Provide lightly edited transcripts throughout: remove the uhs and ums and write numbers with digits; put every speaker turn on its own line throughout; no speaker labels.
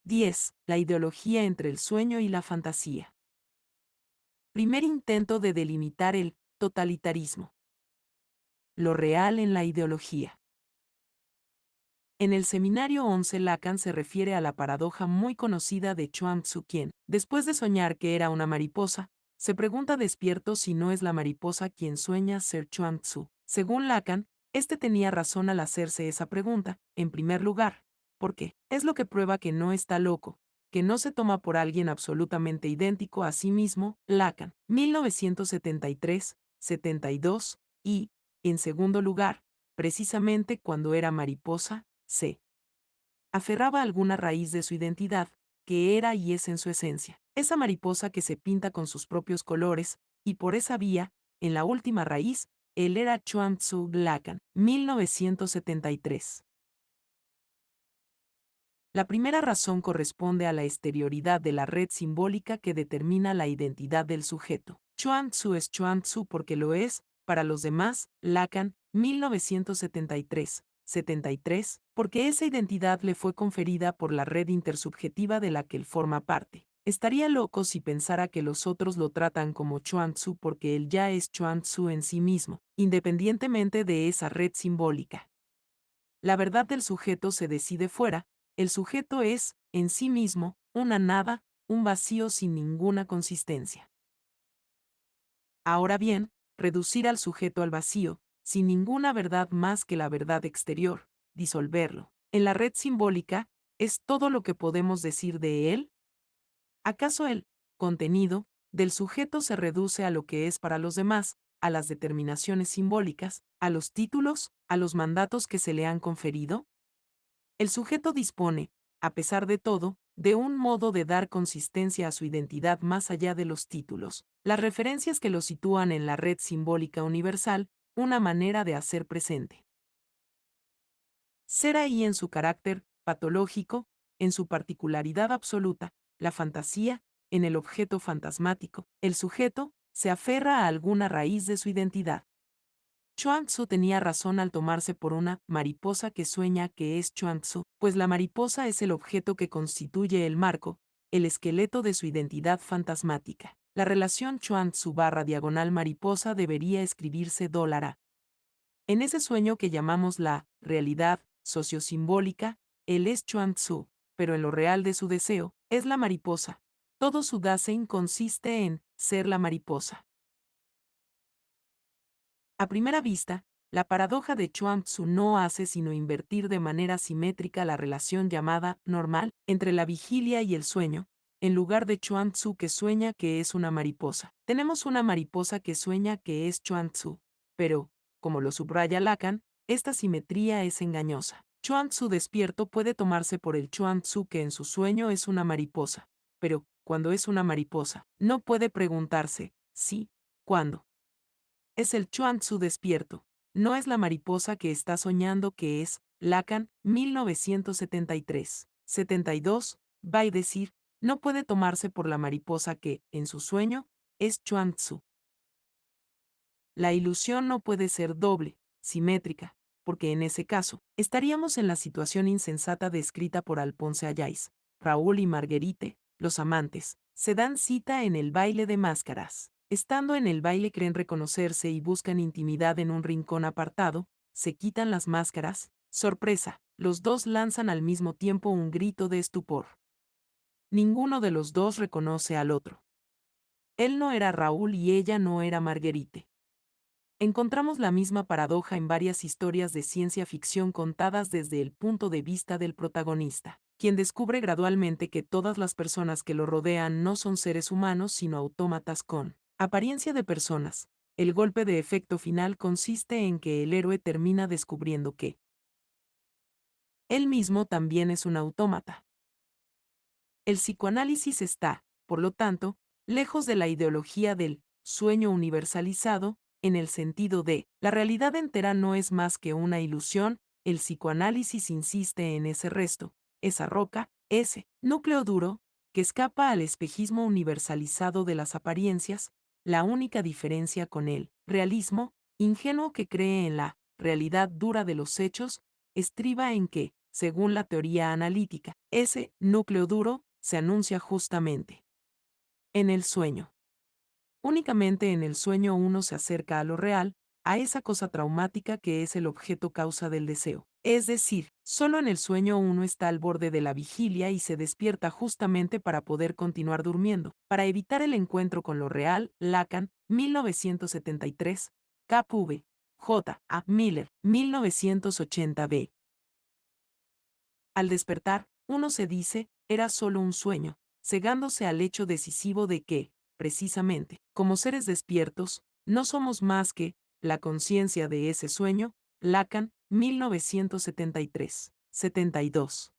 10. La ideología entre el sueño y la fantasía. Primer intento de delimitar el totalitarismo. Lo real en la ideología. En el seminario 11 Lacan se refiere a la paradoja muy conocida de Chuang Tzu quien, después de soñar que era una mariposa, se pregunta despierto si no es la mariposa quien sueña ser Chuang Tzu. Según Lacan, este tenía razón al hacerse esa pregunta, en primer lugar, porque es lo que prueba que no está loco, que no se toma por alguien absolutamente idéntico a sí mismo, Lacan, 1973, 72, y, en segundo lugar, precisamente cuando era mariposa, se aferraba a alguna raíz de su identidad, que era y es en su esencia, esa mariposa que se pinta con sus propios colores, y por esa vía, en la última raíz, él era Chuang Tzu Lacan, 1973. La primera razón corresponde a la exterioridad de la red simbólica que determina la identidad del sujeto. Chuang Tzu es Chuang Tzu porque lo es, para los demás, Lacan, 1973, 73, porque esa identidad le fue conferida por la red intersubjetiva de la que él forma parte. Estaría loco si pensara que los otros lo tratan como Chuang Tzu porque él ya es Chuang Tzu en sí mismo, independientemente de esa red simbólica. La verdad del sujeto se decide fuera, el sujeto es, en sí mismo, una nada, un vacío sin ninguna consistencia. Ahora bien, reducir al sujeto al vacío, sin ninguna verdad más que la verdad exterior, disolverlo, en la red simbólica, ¿es todo lo que podemos decir de él? ¿Acaso el contenido del sujeto se reduce a lo que es para los demás, a las determinaciones simbólicas, a los títulos, a los mandatos que se le han conferido? El sujeto dispone, a pesar de todo, de un modo de dar consistencia a su identidad más allá de los títulos, las referencias que lo sitúan en la red simbólica universal, una manera de hacer presente. Ser ahí en su carácter patológico, en su particularidad absoluta, la fantasía, en el objeto fantasmático, el sujeto, se aferra a alguna raíz de su identidad. Chuang Tzu tenía razón al tomarse por una mariposa que sueña que es Chuang Tzu, pues la mariposa es el objeto que constituye el marco, el esqueleto de su identidad fantasmática. La relación Chuang Tzu barra diagonal mariposa debería escribirse $. En ese sueño que llamamos la realidad sociosimbólica, él es Chuang Tzu, pero en lo real de su deseo, es la mariposa. Todo su Dasein consiste en ser la mariposa. A primera vista, la paradoja de Chuang Tzu no hace sino invertir de manera simétrica la relación llamada normal entre la vigilia y el sueño, en lugar de Chuang Tzu que sueña que es una mariposa. Tenemos una mariposa que sueña que es Chuang Tzu, pero, como lo subraya Lacan, esta simetría es engañosa. Chuang Tzu despierto puede tomarse por el Chuang Tzu que en su sueño es una mariposa, pero, cuando es una mariposa, no puede preguntarse, sí, ¿cuándo? Es el Chuang Tzu despierto, no es la mariposa que está soñando que es, Lacan, 1973, 72, va a decir, no puede tomarse por la mariposa que, en su sueño, es Chuang Tzu. La ilusión no puede ser doble, simétrica, porque en ese caso, estaríamos en la situación insensata descrita por Alphonse Allais. Raúl y Marguerite, los amantes, se dan cita en el baile de máscaras. Estando en el baile creen reconocerse y buscan intimidad en un rincón apartado, se quitan las máscaras, sorpresa, los dos lanzan al mismo tiempo un grito de estupor. Ninguno de los dos reconoce al otro. Él no era Raúl y ella no era Marguerite. Encontramos la misma paradoja en varias historias de ciencia ficción contadas desde el punto de vista del protagonista, quien descubre gradualmente que todas las personas que lo rodean no son seres humanos sino autómatas con apariencia de personas. El golpe de efecto final consiste en que el héroe termina descubriendo que él mismo también es un autómata. El psicoanálisis está, por lo tanto, lejos de la ideología del sueño universalizado, en el sentido de, la realidad entera no es más que una ilusión, el psicoanálisis insiste en ese resto, esa roca, ese núcleo duro, que escapa al espejismo universalizado de las apariencias, la única diferencia con el realismo, ingenuo que cree en la realidad dura de los hechos, estriba en que, según la teoría analítica, ese núcleo duro se anuncia justamente en el sueño. Únicamente en el sueño uno se acerca a lo real, a esa cosa traumática que es el objeto causa del deseo. Es decir, solo en el sueño uno está al borde de la vigilia y se despierta justamente para poder continuar durmiendo. Para evitar el encuentro con lo real, Lacan, 1973, K.V. J. A. Miller, 1980b. Al despertar, uno se dice, era solo un sueño, cegándose al hecho decisivo de que, precisamente, como seres despiertos, no somos más que la conciencia de ese sueño. Lacan, 1973, 72.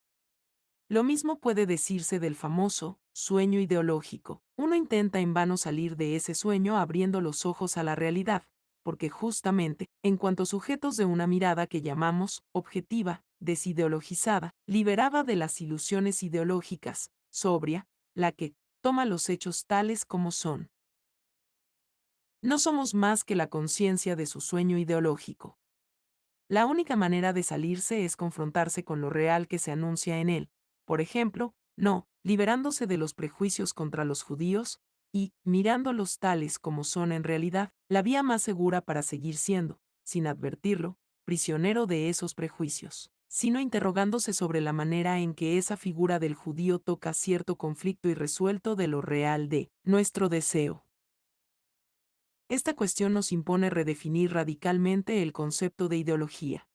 Lo mismo puede decirse del famoso sueño ideológico. Uno intenta en vano salir de ese sueño abriendo los ojos a la realidad, porque justamente, en cuanto sujetos de una mirada que llamamos objetiva, desideologizada, liberada de las ilusiones ideológicas, sobria, la que toma los hechos tales como son. No somos más que la conciencia de su sueño ideológico. La única manera de salirse es confrontarse con lo real que se anuncia en él, por ejemplo, no liberándose de los prejuicios contra los judíos, y, mirándolos tales como son en realidad, la vía más segura para seguir siendo, sin advertirlo, prisionero de esos prejuicios, sino interrogándose sobre la manera en que esa figura del judío toca cierto conflicto irresuelto de lo real de nuestro deseo. Esta cuestión nos impone redefinir radicalmente el concepto de ideología.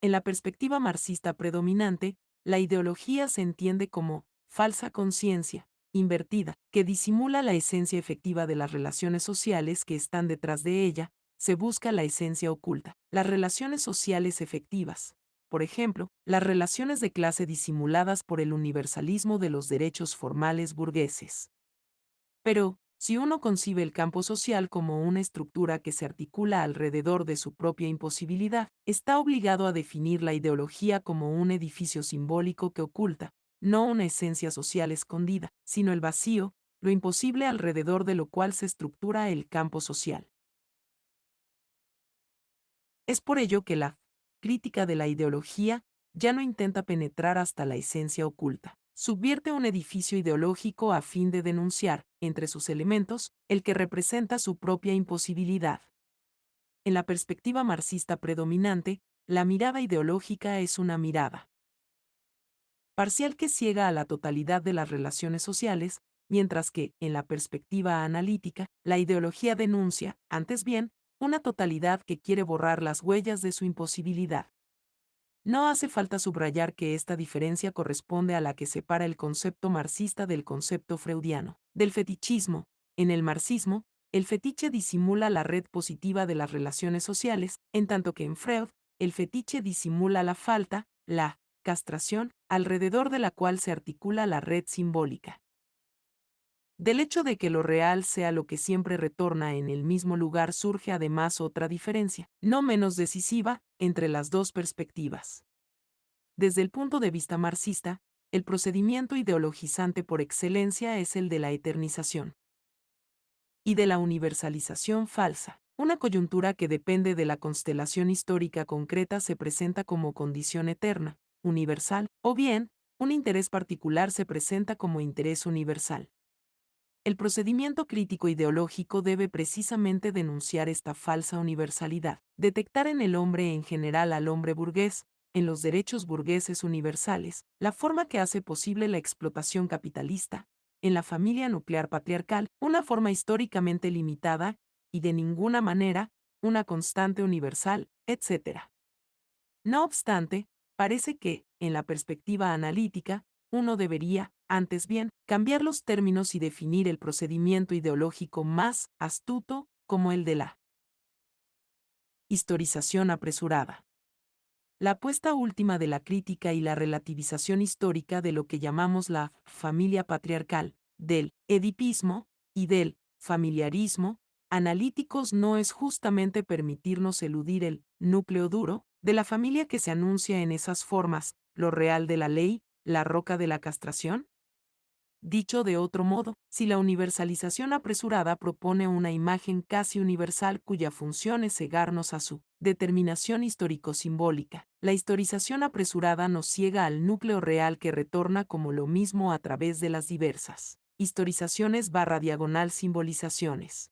En la perspectiva marxista predominante, la ideología se entiende como falsa conciencia, invertida, que disimula la esencia efectiva de las relaciones sociales que están detrás de ella, se busca la esencia oculta. Las relaciones sociales efectivas, por ejemplo, las relaciones de clase disimuladas por el universalismo de los derechos formales burgueses. Pero, si uno concibe el campo social como una estructura que se articula alrededor de su propia imposibilidad, está obligado a definir la ideología como un edificio simbólico que oculta, no una esencia social escondida, sino el vacío, lo imposible alrededor de lo cual se estructura el campo social. Es por ello que la crítica de la ideología ya no intenta penetrar hasta la esencia oculta. Subvierte un edificio ideológico a fin de denunciar, entre sus elementos, el que representa su propia imposibilidad. En la perspectiva marxista predominante, la mirada ideológica es una mirada parcial que ciega a la totalidad de las relaciones sociales, mientras que, en la perspectiva analítica, la ideología denuncia, antes bien, una totalidad que quiere borrar las huellas de su imposibilidad. No hace falta subrayar que esta diferencia corresponde a la que separa el concepto marxista del concepto freudiano, del fetichismo. En el marxismo, el fetiche disimula la red positiva de las relaciones sociales, en tanto que en Freud, el fetiche disimula la falta, la castración, alrededor de la cual se articula la red simbólica. Del hecho de que lo real sea lo que siempre retorna en el mismo lugar surge además otra diferencia, no menos decisiva, entre las dos perspectivas. Desde el punto de vista marxista, el procedimiento ideologizante por excelencia es el de la eternización y de la universalización falsa. Una coyuntura que depende de la constelación histórica concreta se presenta como condición eterna, universal, o bien, un interés particular se presenta como interés universal. El procedimiento crítico ideológico debe precisamente denunciar esta falsa universalidad, detectar en el hombre en general al hombre burgués, en los derechos burgueses universales, la forma que hace posible la explotación capitalista, en la familia nuclear patriarcal, una forma históricamente limitada, y de ninguna manera, una constante universal, etc. No obstante, parece que, en la perspectiva analítica, uno debería, antes bien, cambiar los términos y definir el procedimiento ideológico más astuto como el de la historización apresurada. La apuesta última de la crítica y la relativización histórica de lo que llamamos la familia patriarcal, del edipismo y del familiarismo analíticos no es justamente permitirnos eludir el núcleo duro de la familia que se anuncia en esas formas, lo real de la ley, la roca de la castración. Dicho de otro modo, si la universalización apresurada propone una imagen casi universal cuya función es cegarnos a su determinación histórico-simbólica, la historización apresurada nos ciega al núcleo real que retorna como lo mismo a través de las diversas historizaciones / diagonal simbolizaciones.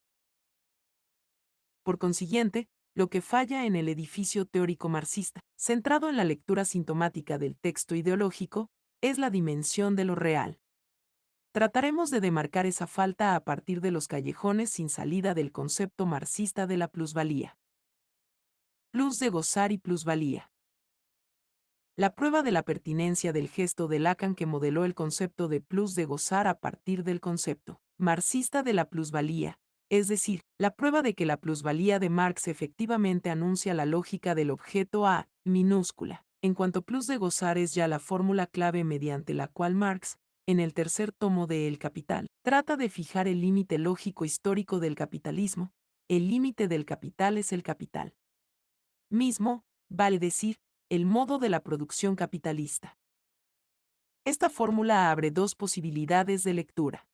Por consiguiente, lo que falla en el edificio teórico marxista, centrado en la lectura sintomática del texto ideológico, es la dimensión de lo real. Trataremos de demarcar esa falta a partir de los callejones sin salida del concepto marxista de la plusvalía. Plus de gozar y plusvalía. La prueba de la pertinencia del gesto de Lacan que modeló el concepto de plus de gozar a partir del concepto marxista de la plusvalía, es decir, la prueba de que la plusvalía de Marx efectivamente anuncia la lógica del objeto A, minúscula, en cuanto plus de gozar es ya la fórmula clave mediante la cual Marx, en el tercer tomo de El Capital, trata de fijar el límite lógico histórico del capitalismo. El límite del capital es el capital mismo, vale decir, el modo de la producción capitalista. Esta fórmula abre dos posibilidades de lectura.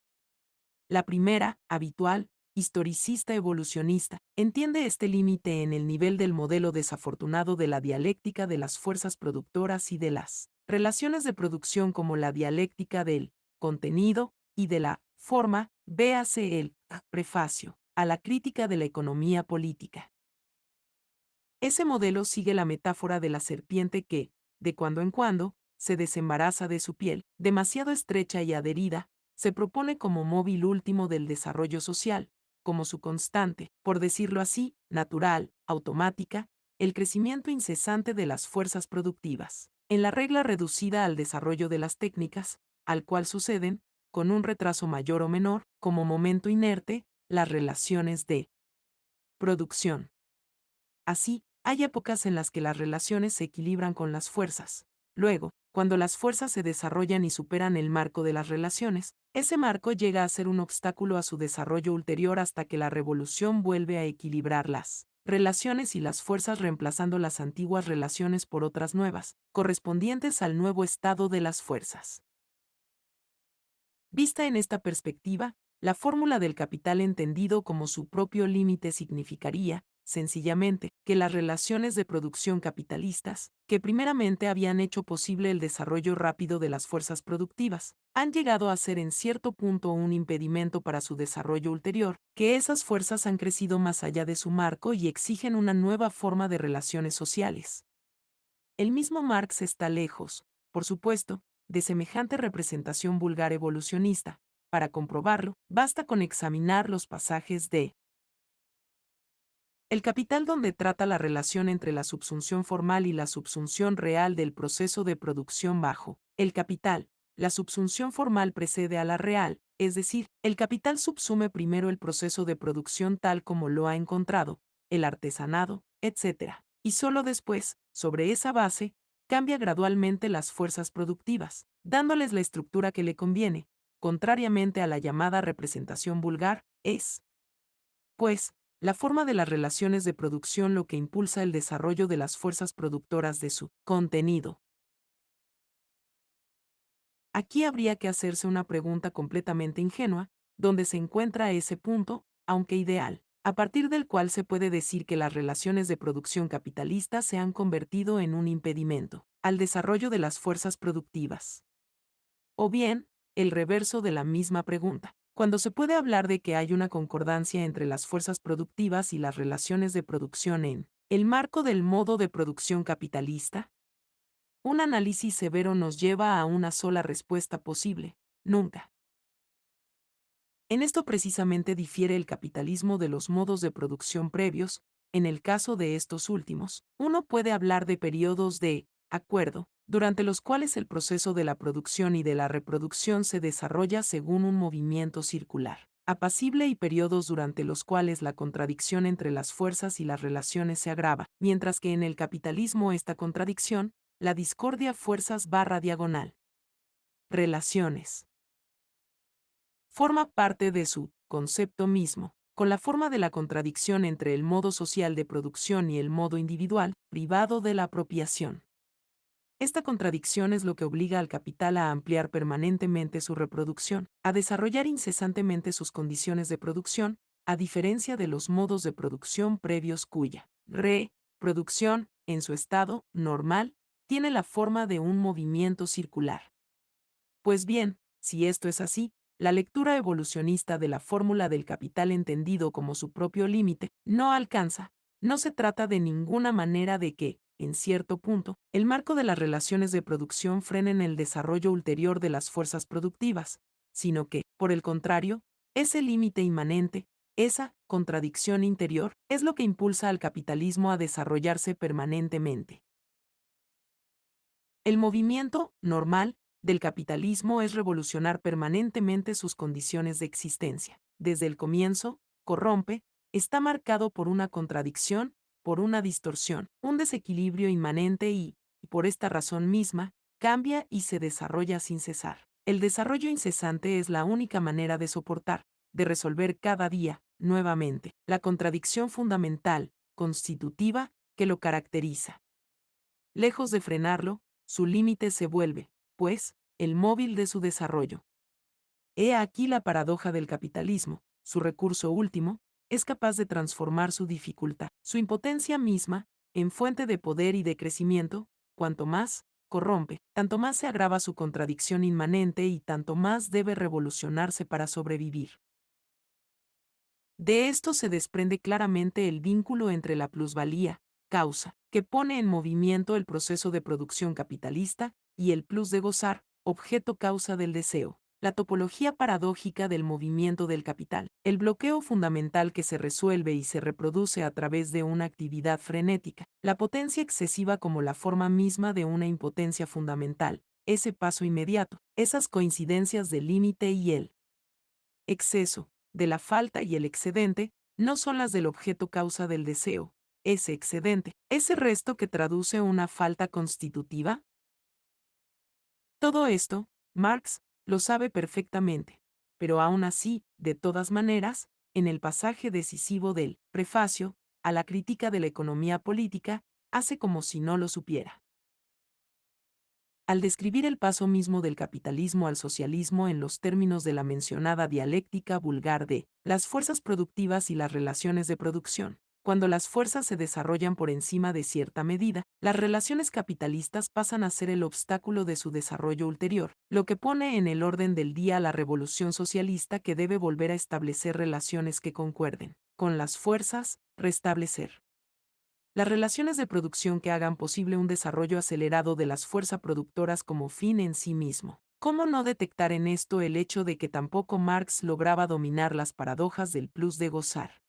La primera, habitual, historicista evolucionista, entiende este límite en el nivel del modelo desafortunado de la dialéctica de las fuerzas productoras y de las relaciones de producción como la dialéctica del contenido y de la forma, véase el prefacio a la crítica de la economía política. Ese modelo sigue la metáfora de la serpiente que, de cuando en cuando, se desembaraza de su piel, demasiado estrecha y adherida, se propone como móvil último del desarrollo social, como su constante, por decirlo así, natural, automática, el crecimiento incesante de las fuerzas productivas, en la regla reducida al desarrollo de las técnicas, al cual suceden, con un retraso mayor o menor, como momento inerte, las relaciones de producción. Así, hay épocas en las que las relaciones se equilibran con las fuerzas. Luego, cuando las fuerzas se desarrollan y superan el marco de las relaciones, ese marco llega a ser un obstáculo a su desarrollo ulterior hasta que la revolución vuelve a equilibrar las relaciones y las fuerzas reemplazando las antiguas relaciones por otras nuevas, correspondientes al nuevo estado de las fuerzas. Vista en esta perspectiva, la fórmula del capital entendido como su propio límite significaría, sencillamente, que las relaciones de producción capitalistas, que primeramente habían hecho posible el desarrollo rápido de las fuerzas productivas, han llegado a ser en cierto punto un impedimento para su desarrollo ulterior, que esas fuerzas han crecido más allá de su marco y exigen una nueva forma de relaciones sociales. El mismo Marx está lejos, por supuesto, de semejante representación vulgar evolucionista. Para comprobarlo, basta con examinar los pasajes de El Capital donde trata la relación entre la subsunción formal y la subsunción real del proceso de producción bajo El Capital. La subsunción formal precede a la real, es decir, el capital subsume primero el proceso de producción tal como lo ha encontrado, el artesanado, etc. Y solo después, sobre esa base, cambia gradualmente las fuerzas productivas, dándoles la estructura que le conviene, contrariamente a la llamada representación vulgar, es, pues, la forma de las relaciones de producción lo que impulsa el desarrollo de las fuerzas productoras de su contenido. Aquí habría que hacerse una pregunta completamente ingenua, ¿dónde se encuentra ese punto, aunque ideal, a partir del cual se puede decir que las relaciones de producción capitalista se han convertido en un impedimento al desarrollo de las fuerzas productivas? O bien, el reverso de la misma pregunta. Cuando se puede hablar de que hay una concordancia entre las fuerzas productivas y las relaciones de producción en el marco del modo de producción capitalista, un análisis severo nos lleva a una sola respuesta posible: nunca. En esto precisamente difiere el capitalismo de los modos de producción previos. En el caso de estos últimos, uno puede hablar de periodos de acuerdo, durante los cuales el proceso de la producción y de la reproducción se desarrolla según un movimiento circular, apacible, y periodos durante los cuales la contradicción entre las fuerzas y las relaciones se agrava, mientras que en el capitalismo esta contradicción, la discordia fuerzas / diagonal relaciones, forma parte de su concepto mismo, con la forma de la contradicción entre el modo social de producción y el modo individual, privado de la apropiación. Esta contradicción es lo que obliga al capital a ampliar permanentemente su reproducción, a desarrollar incesantemente sus condiciones de producción, a diferencia de los modos de producción previos cuya reproducción, en su estado normal, tiene la forma de un movimiento circular. Pues bien, si esto es así, la lectura evolucionista de la fórmula del capital entendido como su propio límite no alcanza. No se trata de ninguna manera de que, en cierto punto, el marco de las relaciones de producción frenen el desarrollo ulterior de las fuerzas productivas, sino que, por el contrario, ese límite inmanente, esa contradicción interior, es lo que impulsa al capitalismo a desarrollarse permanentemente. El movimiento normal del capitalismo es revolucionar permanentemente sus condiciones de existencia. Desde el comienzo, corrompe, está marcado por una contradicción, por una distorsión, un desequilibrio inmanente y, por esta razón misma, cambia y se desarrolla sin cesar. El desarrollo incesante es la única manera de soportar, de resolver cada día, nuevamente, la contradicción fundamental, constitutiva, que lo caracteriza. Lejos de frenarlo, su límite se vuelve, pues, el móvil de su desarrollo. He aquí la paradoja del capitalismo: su recurso último es capaz de transformar su dificultad, su impotencia misma, en fuente de poder y de crecimiento. Cuanto más corrompe, tanto más se agrava su contradicción inmanente y tanto más debe revolucionarse para sobrevivir. De esto se desprende claramente el vínculo entre la plusvalía, causa, que pone en movimiento el proceso de producción capitalista, y el plus de gozar, objeto causa del deseo. La topología paradójica del movimiento del capital, el bloqueo fundamental que se resuelve y se reproduce a través de una actividad frenética, la potencia excesiva como la forma misma de una impotencia fundamental, ese paso inmediato, esas coincidencias del límite y el exceso, de la falta y el excedente, no son las del objeto causa del deseo, ese excedente, ese resto que traduce una falta constitutiva. Todo esto, Marx lo sabe perfectamente, pero aún así, de todas maneras, en el pasaje decisivo del prefacio a la crítica de la economía política, hace como si no lo supiera. Al describir el paso mismo del capitalismo al socialismo en los términos de la mencionada dialéctica vulgar de las fuerzas productivas y las relaciones de producción, cuando las fuerzas se desarrollan por encima de cierta medida, las relaciones capitalistas pasan a ser el obstáculo de su desarrollo ulterior, lo que pone en el orden del día a la revolución socialista, que debe volver a establecer relaciones que concuerden con las fuerzas, restablecer las relaciones de producción que hagan posible un desarrollo acelerado de las fuerzas productoras como fin en sí mismo. ¿Cómo no detectar en esto el hecho de que tampoco Marx lograba dominar las paradojas del plus de gozar?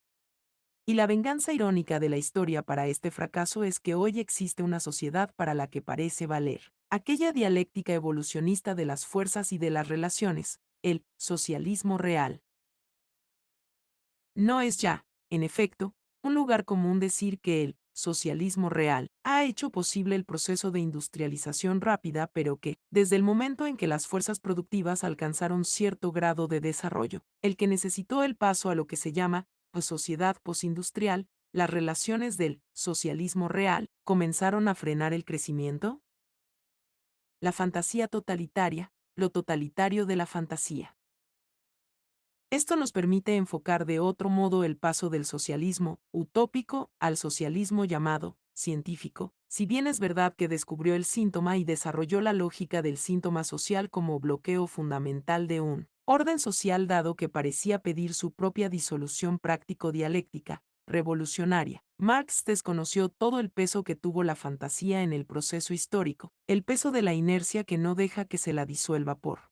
Y la venganza irónica de la historia para este fracaso es que hoy existe una sociedad para la que parece valer aquella dialéctica evolucionista de las fuerzas y de las relaciones, el socialismo real. No es ya, en efecto, un lugar común decir que el socialismo real ha hecho posible el proceso de industrialización rápida, pero que, desde el momento en que las fuerzas productivas alcanzaron cierto grado de desarrollo, el que necesitó el paso a lo que se llama sociedad postindustrial, las relaciones del socialismo real comenzaron a frenar el crecimiento. La fantasía totalitaria, lo totalitario de la fantasía. Esto nos permite enfocar de otro modo el paso del socialismo utópico al socialismo llamado científico, si bien es verdad que descubrió el síntoma y desarrolló la lógica del síntoma social como bloqueo fundamental de un orden social dado que parecía pedir su propia disolución práctico-dialéctica, revolucionaria. Marx desconoció todo el peso que tuvo la fantasía en el proceso histórico, el peso de la inercia que no deja que se la disuelva por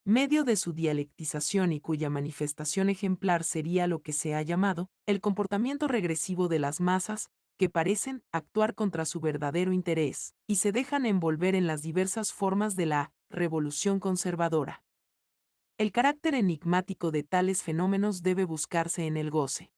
medio de su dialectización y cuya manifestación ejemplar sería lo que se ha llamado el comportamiento regresivo de las masas, que parecen actuar contra su verdadero interés, y se dejan envolver en las diversas formas de la revolución conservadora. El carácter enigmático de tales fenómenos debe buscarse en el goce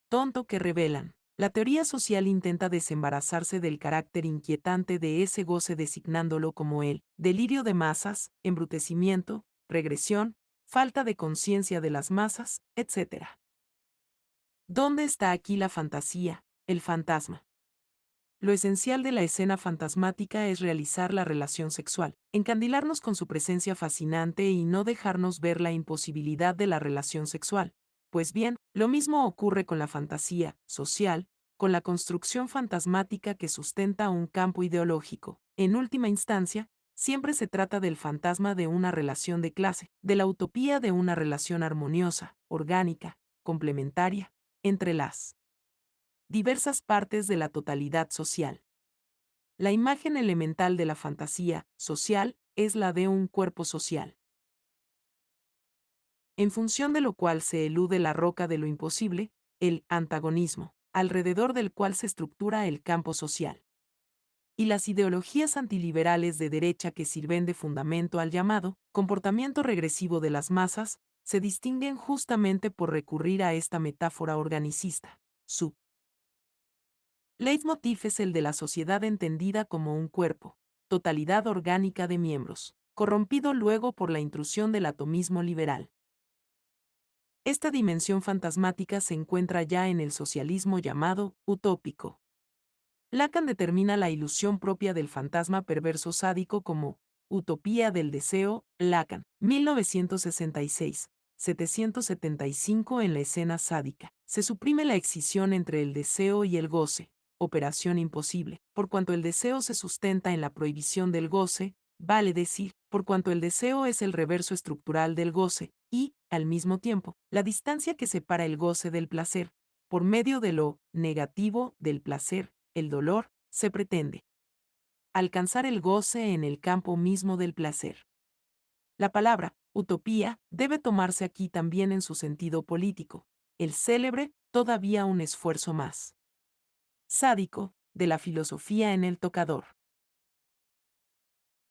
tonto que revelan. La teoría social intenta desembarazarse del carácter inquietante de ese goce designándolo como el delirio de masas, embrutecimiento, regresión, falta de conciencia de las masas, etc. ¿Dónde está aquí la fantasía, el fantasma? Lo esencial de la escena fantasmática es realizar la relación sexual, encandilarnos con su presencia fascinante y no dejarnos ver la imposibilidad de la relación sexual. Pues bien, lo mismo ocurre con la fantasía social, con la construcción fantasmática que sustenta un campo ideológico. En última instancia, siempre se trata del fantasma de una relación de clase, de la utopía de una relación armoniosa, orgánica, complementaria, entre las diversas partes de la totalidad social. La imagen elemental de la fantasía social es la de un cuerpo social, en función de lo cual se elude la roca de lo imposible, el antagonismo, alrededor del cual se estructura el campo social. Y las ideologías antiliberales de derecha que sirven de fundamento al llamado comportamiento regresivo de las masas, se distinguen justamente por recurrir a esta metáfora organicista. Su leitmotiv es el de la sociedad entendida como un cuerpo, totalidad orgánica de miembros, corrompido luego por la intrusión del atomismo liberal. Esta dimensión fantasmática se encuentra ya en el socialismo llamado utópico. Lacan determina la ilusión propia del fantasma perverso sádico como utopía del deseo, Lacan, 1966, 775 en la escena sádica. Se suprime la excisión entre el deseo y el goce, operación imposible, por cuanto el deseo se sustenta en la prohibición del goce, vale decir, por cuanto el deseo es el reverso estructural del goce, y, al mismo tiempo, la distancia que separa el goce del placer, por medio de lo negativo del placer, el dolor, se pretende alcanzar el goce en el campo mismo del placer. La palabra, utopía, debe tomarse aquí también en su sentido político, el célebre, todavía un esfuerzo más sádico, de la filosofía en el tocador.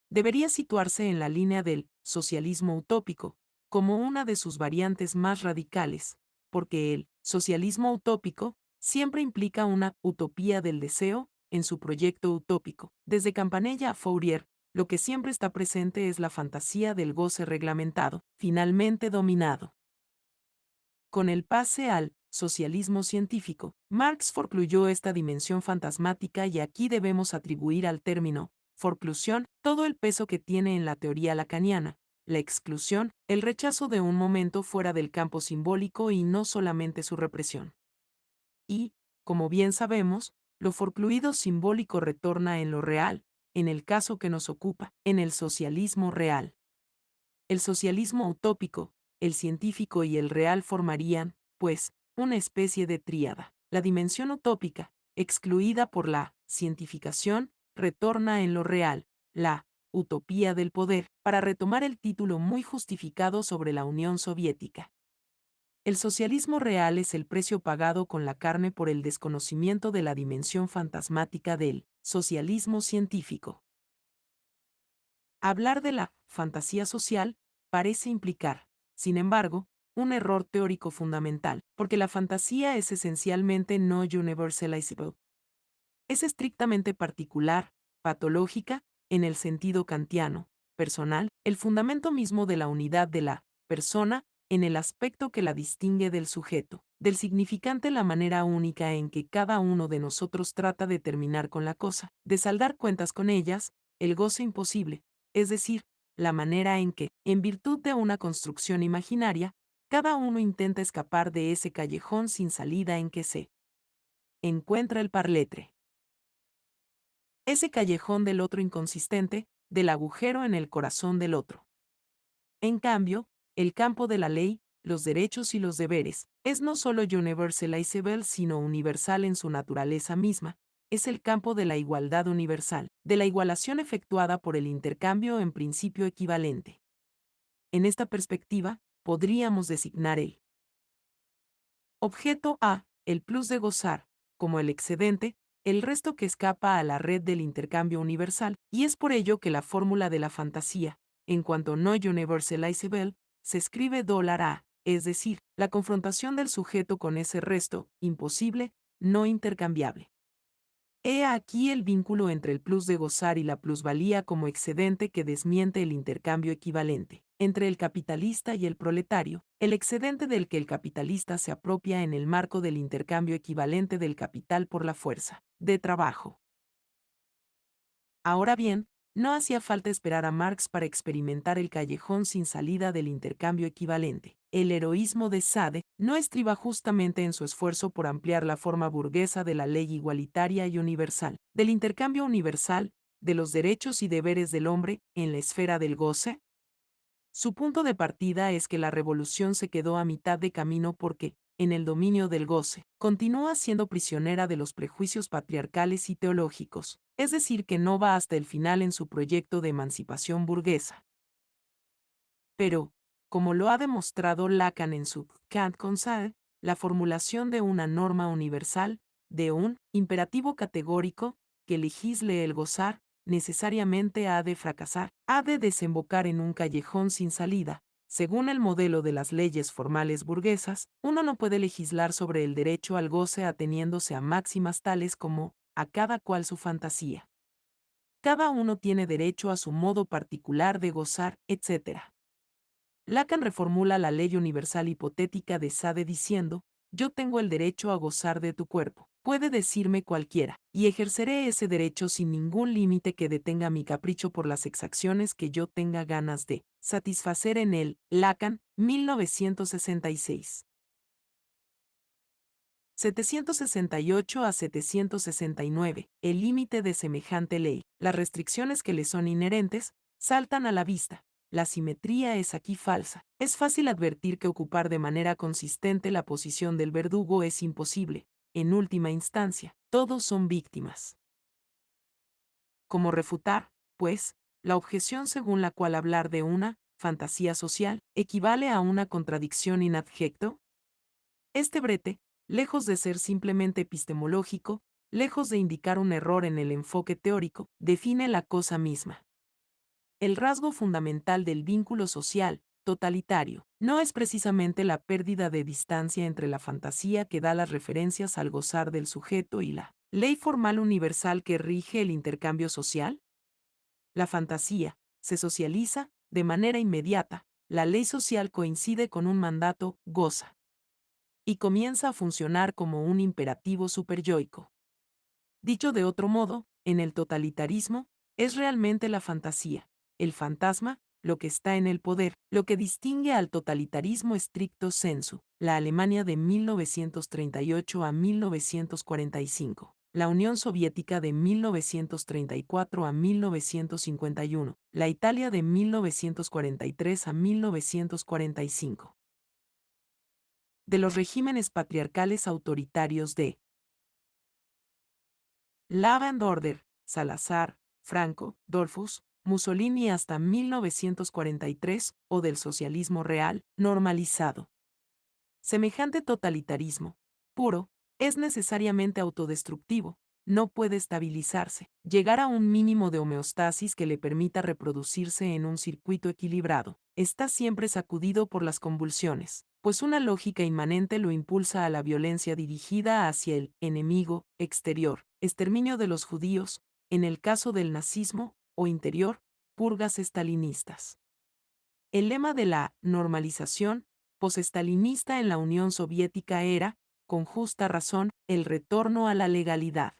Debería situarse en la línea del socialismo utópico, como una de sus variantes más radicales, porque el socialismo utópico siempre implica una utopía del deseo en su proyecto utópico. Desde Campanella a Fourier, lo que siempre está presente es la fantasía del goce reglamentado, finalmente dominado. Con el pase al socialismo científico, Marx forcluyó esta dimensión fantasmática y aquí debemos atribuir al término forclusión todo el peso que tiene en la teoría lacaniana, la exclusión, el rechazo de un momento fuera del campo simbólico y no solamente su represión. Y, como bien sabemos, lo forcluido simbólico retorna en lo real, en el caso que nos ocupa, en el socialismo real. El socialismo utópico, el científico y el real formarían, pues, una especie de tríada. La dimensión utópica, excluida por la cientificación, retorna en lo real, la utopía del poder, para retomar el título muy justificado sobre la Unión Soviética. El socialismo real es el precio pagado con la carne por el desconocimiento de la dimensión fantasmática del socialismo científico. Hablar de la fantasía social parece implicar, sin embargo, un error teórico fundamental, porque la fantasía es esencialmente no universalizable. Es estrictamente particular, patológica, en el sentido kantiano, personal, el fundamento mismo de la unidad de la persona, en el aspecto que la distingue del sujeto, del significante la manera única en que cada uno de nosotros trata de terminar con la cosa, de saldar cuentas con ellas, el goce imposible, es decir, la manera en que, en virtud de una construcción imaginaria, cada uno intenta escapar de ese callejón sin salida en que se encuentra el parletre. Ese callejón del otro inconsistente, del agujero en el corazón del otro. En cambio, el campo de la ley, los derechos y los deberes, es no solo universalizable sino universal en su naturaleza misma, es el campo de la igualdad universal, de la igualación efectuada por el intercambio en principio equivalente. En esta perspectiva, podríamos designar el objeto A, el plus de gozar, como el excedente, el resto que escapa a la red del intercambio universal, y es por ello que la fórmula de la fantasía, en cuanto no universalizable, se escribe $A, es decir, la confrontación del sujeto con ese resto, imposible, no intercambiable. He aquí el vínculo entre el plus de gozar y la plusvalía como excedente que desmiente el intercambio equivalente entre el capitalista y el proletario, el excedente del que el capitalista se apropia en el marco del intercambio equivalente del capital por la fuerza de trabajo. Ahora bien, no hacía falta esperar a Marx para experimentar el callejón sin salida del intercambio equivalente. El heroísmo de Sade no estriba justamente en su esfuerzo por ampliar la forma burguesa de la ley igualitaria y universal, del intercambio universal, de los derechos y deberes del hombre en la esfera del goce. Su punto de partida es que la revolución se quedó a mitad de camino porque, en el dominio del goce, continúa siendo prisionera de los prejuicios patriarcales y teológicos, es decir, que no va hasta el final en su proyecto de emancipación burguesa. Pero, como lo ha demostrado Lacan en su Kant Concile, la formulación de una norma universal, de un imperativo categórico, que legisle el gozar, necesariamente ha de fracasar, ha de desembocar en un callejón sin salida. Según el modelo de las leyes formales burguesas, uno no puede legislar sobre el derecho al goce ateniéndose a máximas tales como, a cada cual su fantasía. Cada uno tiene derecho a su modo particular de gozar, etc. Lacan reformula la ley universal hipotética de Sade diciendo, yo tengo el derecho a gozar de tu cuerpo, puede decirme cualquiera, y ejerceré ese derecho sin ningún límite que detenga mi capricho por las exacciones que yo tenga ganas de satisfacer en él. Lacan, 1966. 768 a 769. El límite de semejante ley, las restricciones que le son inherentes, saltan a la vista. La simetría es aquí falsa. Es fácil advertir que ocupar de manera consistente la posición del verdugo es imposible. En última instancia, todos son víctimas. ¿Cómo refutar, pues, la objeción según la cual hablar de una fantasía social equivale a una contradicción in adjecto? Este brete, lejos de ser simplemente epistemológico, lejos de indicar un error en el enfoque teórico, define la cosa misma. El rasgo fundamental del vínculo social, totalitario, no es precisamente la pérdida de distancia entre la fantasía que da las referencias al gozar del sujeto y la ley formal universal que rige el intercambio social. La fantasía se socializa de manera inmediata, la ley social coincide con un mandato, goza, y comienza a funcionar como un imperativo superyoico. Dicho de otro modo, en el totalitarismo, es realmente la fantasía, el fantasma, lo que está en el poder, lo que distingue al totalitarismo stricto sensu, la Alemania de 1938 a 1945, la Unión Soviética de 1934 a 1951, la Italia de 1943 a 1945. De los regímenes patriarcales autoritarios de Law and Order, Salazar, Franco, Dollfuss, Mussolini hasta 1943, o del socialismo real, normalizado. Semejante totalitarismo, puro, es necesariamente autodestructivo, no puede estabilizarse, llegar a un mínimo de homeostasis que le permita reproducirse en un circuito equilibrado, está siempre sacudido por las convulsiones, pues una lógica inmanente lo impulsa a la violencia dirigida hacia el enemigo exterior, exterminio de los judíos, en el caso del nazismo, o interior, purgas estalinistas. El lema de la normalización posestalinista en la Unión Soviética era, con justa razón, el retorno a la legalidad.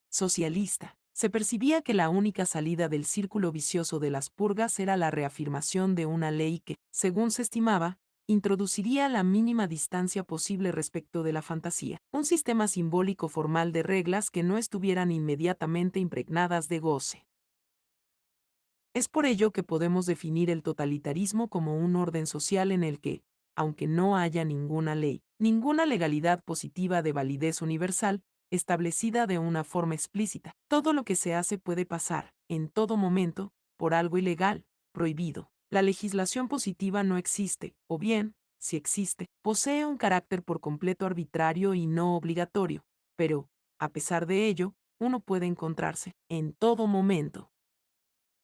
Socialista. Se percibía que la única salida del círculo vicioso de las purgas era la reafirmación de una ley que, según se estimaba, introduciría la mínima distancia posible respecto de la fantasía, un sistema simbólico formal de reglas que no estuvieran inmediatamente impregnadas de goce. Es por ello que podemos definir el totalitarismo como un orden social en el que, aunque no haya ninguna ley, ninguna legalidad positiva de validez universal, establecida de una forma explícita, todo lo que se hace puede pasar, en todo momento, por algo ilegal, prohibido. La legislación positiva no existe, o bien, si existe, posee un carácter por completo arbitrario y no obligatorio, pero, a pesar de ello, uno puede encontrarse, en todo momento,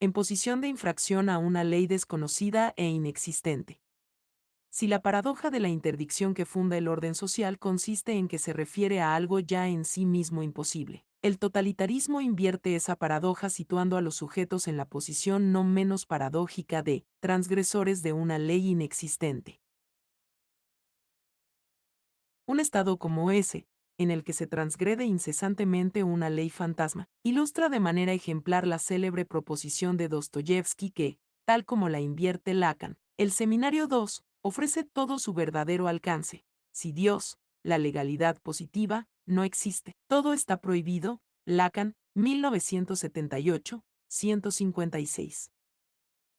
en posición de infracción a una ley desconocida e inexistente. Si la paradoja de la interdicción que funda el orden social consiste en que se refiere a algo ya en sí mismo imposible, el totalitarismo invierte esa paradoja situando a los sujetos en la posición no menos paradójica de transgresores de una ley inexistente. Un estado como ese, en el que se transgrede incesantemente una ley fantasma, ilustra de manera ejemplar la célebre proposición de Dostoyevsky que, tal como la invierte Lacan, el Seminario 2 ofrece todo su verdadero alcance. Si Dios, la legalidad positiva, no existe, todo está prohibido. Lacan, 1978, 156.